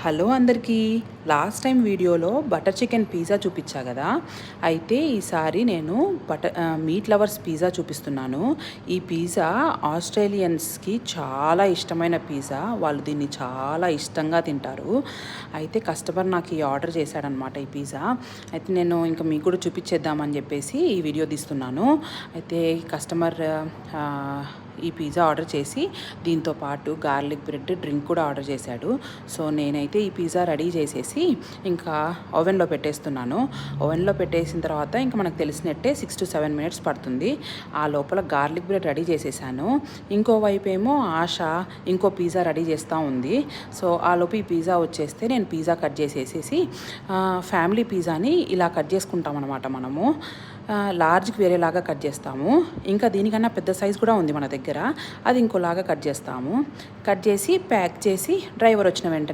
Hello అందరికీ. Last time వీడియోలో butter chicken pizza చూపించా కదా. అయితే ఈసారి నేను మీట్ లవర్స్ పిజ్జా చూపిస్తున్నాను. ఈ పిజ్జా ఆస్ట్రేలియన్స్కి చాలా ఇష్టమైన పిజ్జా. వాళ్ళు దీన్ని చాలా ఇష్టంగా తింటారు. అయితే కస్టమర్ నాకు ఈ ఆర్డర్ చేశాడనమాట ఈ పిజ్జా. అయితే నేను ఇంకా మీకు కూడా చూపించేద్దామని చెప్పేసి ఈ వీడియో తీస్తున్నాను. అయితే కస్టమర్ ఈ పిజ్జా ఆర్డర్ చేసి దీంతో పాటు గార్లిక్ బ్రెడ్ డ్రింక్ కూడా ఆర్డర్ చేశాడు. సో నేనైతే ఈ పిజ్జా రెడీ చేసేసి ఇంకా ఓవెన్లో పెట్టేస్తున్నాను. ఓవెన్లో పెట్టేసిన తర్వాత ఇంకా మనకు తెలిసినట్టే 6 to 7 minutes పడుతుంది. ఆ లోపల గార్లిక్ బ్రెడ్ రెడీ చేసేసాను. ఇంకోవైపు ఏమో ఆశ ఇంకో పిజ్జా రెడీ చేస్తూ ఉంది. సో ఆ లోపు ఈ పిజ్జా వచ్చేస్తే నేను పిజ్జా కట్ చేసేసి ఫ్యామిలీ పిజ్జాని ఇలా కట్ చేసుకుంటాం అనమాట. మనము లార్జ్కి వేరేలాగా కట్ చేస్తాము. ఇంకా దీనికన్నా పెద్ద సైజ్ కూడా ఉంది మన దగ్గర. అది ఇంకోలాగా కట్ చేస్తాము. కట్ చేసి ప్యాక్ చేసి డ్రైవర్ వచ్చిన వెంటనే